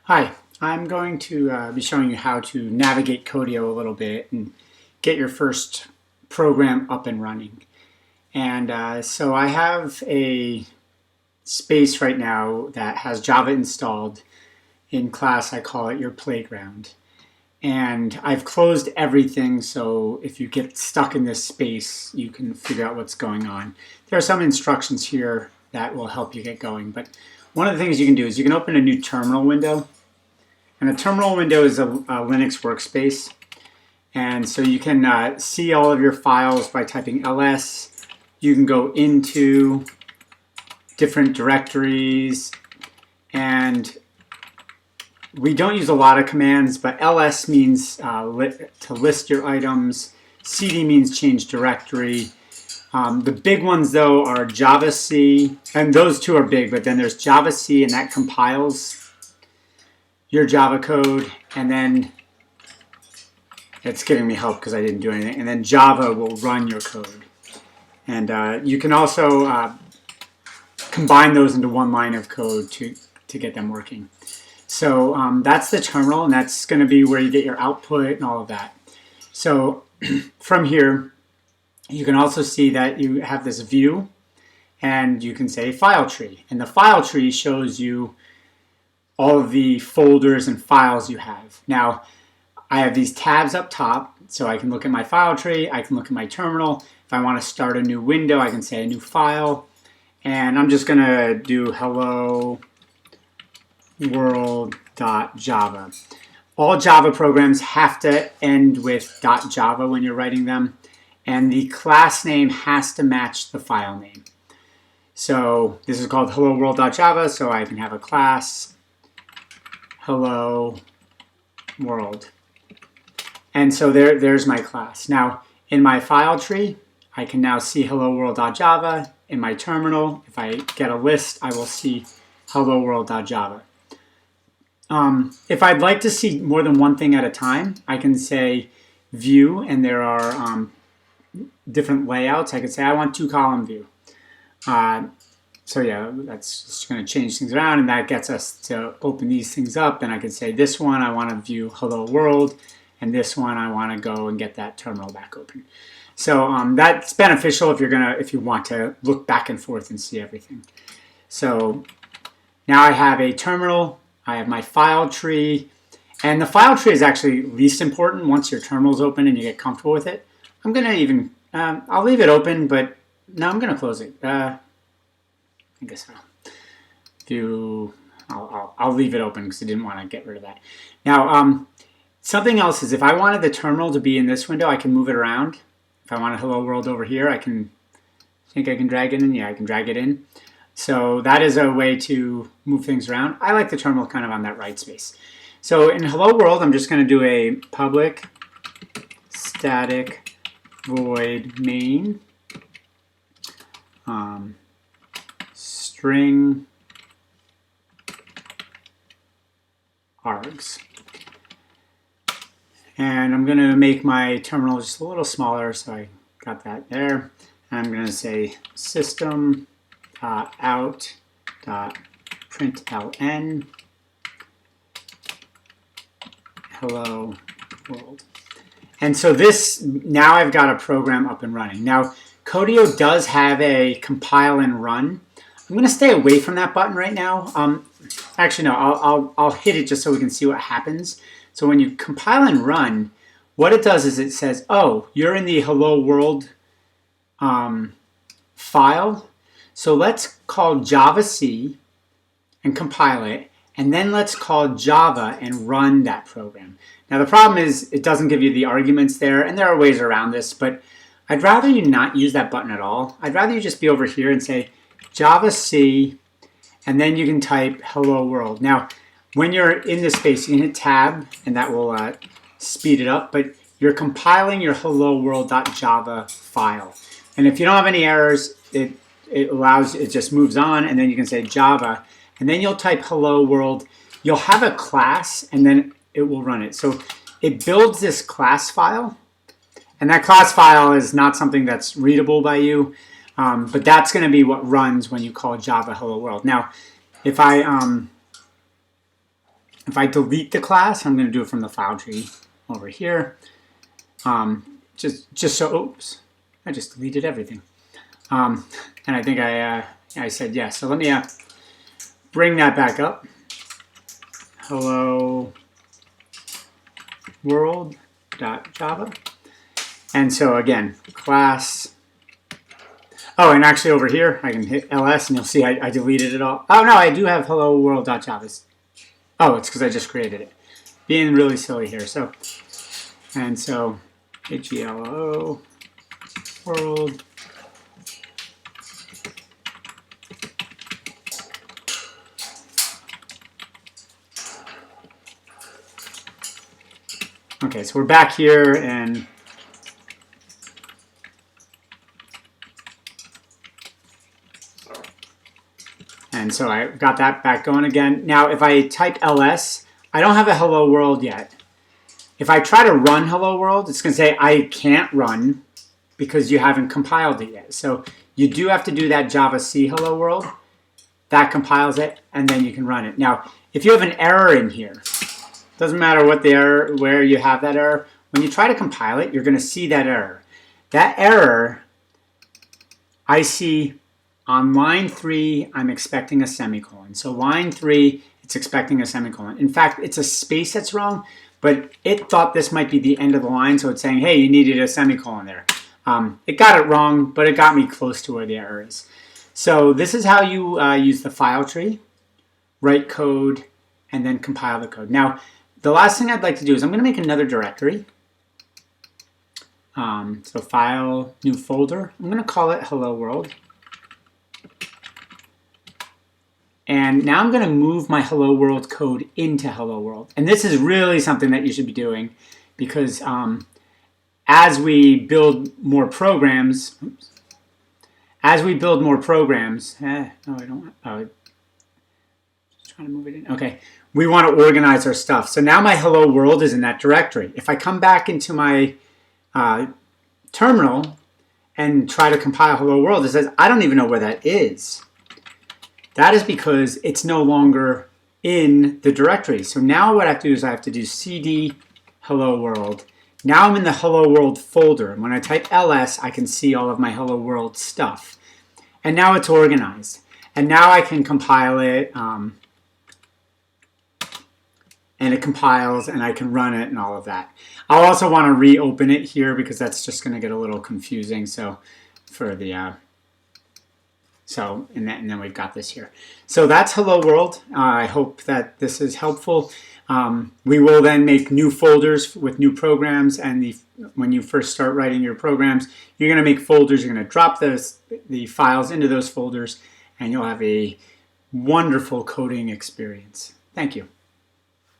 Hi, I'm going to be showing you how to navigate Codio a little bit and get your first program up and running. And so I have a space right now that has Java installed. In class, I call it your playground. And I've closed everything, so if you get stuck in this space, you can figure out what's going on. There are some instructions here that will help you get going. But one of the things you can do is you can open a new terminal window. And a terminal window is a Linux workspace. And so you can see all of your files by typing ls. You can go into different directories. And we don't use a lot of commands, but ls means to list your items. cd means change directory. The big ones, though, are javac. And those two are big, but then there's javac, and that compiles your Java code, and then it's giving me help because I didn't do anything, and then Java will run your code. And you can also combine those into one line of code to get them working. So that's the terminal, and that's going to be where you get your output and all of that. So from here, you can also see that you have this view, and you can say file tree. And the file tree shows you all of the folders and files you have. Now, I have these tabs up top, so I can look at my file tree, I can look at my terminal. If I want to start a new window, I can say a new file, and I'm just going to do hello world.java. All Java programs have to end with .java when you're writing them, and the class name has to match the file name. So this is called hello world.java, so I can have a class hello world. And so there's my class. Now, in my file tree, I can now see hello world.java. In my terminal, if I get a list, I will see hello world.java. If I'd like to see more than one thing at a time, I can say view, and there are different layouts. I could say I want 2-column view. So yeah, that's just going to change things around, and that gets us to open these things up. And I can say this one I want to view hello world, and this one I want to go and get that terminal back open. So that's beneficial if you want to look back and forth and see everything. So now I have a terminal, I have my file tree, and the file tree is actually least important once your terminal's open and you get comfortable with it. I'm going to even I'll leave it open, but no, I'm going to close it. I guess I'll leave it open because I didn't want to get rid of that. Now, something else is if I wanted the terminal to be in this window, I can move it around. If I want a hello world over here, I can drag it in. Yeah, I can drag it in. So that is a way to move things around. I like the terminal kind of on that right space. So in hello world, I'm just going to do a public static void main string args. And I'm going to make my terminal just a little smaller, so I got that there. And I'm going to say system.out.println hello world. And so this, now I've got a program up and running. Now, Codio does have a compile and run. I'm going to stay away from that button right now. Actually, no, I'll hit it just so we can see what happens. So when you compile and run, what it does is it says, oh, you're in the hello world file. So let's call javac and compile it, and then let's call Java and run that program. Now the problem is it doesn't give you the arguments there, and there are ways around this, but I'd rather you not use that button at all. I'd rather you just be over here and say javac, and then you can type hello world. Now, when you're in this space, you can hit tab, and that will speed it up, but you're compiling your hello world.java file. And if you don't have any errors, it just moves on, and then you can say Java, and then you'll type hello world. You'll have a class, and then it will run it. So it builds this class file, and that class file is not something that's readable by you, but that's going to be what runs when you call Java hello world. Now, if I if I delete the class, I'm going to do it from the file tree over here. Just so, oops, I just deleted everything. And I think I said yes. So let me bring that back up. Hello world.java. And so again, class. Oh, and actually over here, I can hit ls and you'll see I deleted it all. Oh no, I do have hello world.java. Oh, it's because I just created it. Being really silly here. So, and so, hello world. Okay, so we're back here and so I got that back going again. Now, if I type ls, I don't have a hello world yet. If I try to run hello world, it's going to say I can't run because you haven't compiled it yet. So you do have to do that Java C hello world. That compiles it, and then you can run it. Now, if you have an error in here, doesn't matter what the error, where you have that error, when you try to compile it, you're going to see that error. That error, I see on line 3, I'm expecting a semicolon. So line 3, it's expecting a semicolon. In fact, it's a space that's wrong, but it thought this might be the end of the line, so it's saying, hey, you needed a semicolon there. It got it wrong, but it got me close to where the error is. So this is how you use the file tree, write code, and then compile the code. Now, the last thing I'd like to do is I'm going to make another directory. So file, new folder. I'm going to call it hello world. And now I'm going to move my hello world code into hello world. And this is really something that you should be doing because as we build more programs, no, I don't want, just trying to move it in. Okay, we want to organize our stuff. So now my hello world is in that directory. If I come back into my terminal and try to compile hello world, it says, I don't even know where that is. That is because it's no longer in the directory. So now what I have to do is I have to do cd hello world. Now I'm in the hello world folder. And when I type ls, I can see all of my hello world stuff. And now it's organized. And now I can compile it. And it compiles and I can run it and all of that. I'll also want to reopen it here because that's just going to get a little confusing. So for the and then we've got this here. So that's hello world. I hope that this is helpful. We will then make new folders with new programs, and when you first start writing your programs, you're going to make folders. You're going to drop the files into those folders, and you'll have a wonderful coding experience. Thank you.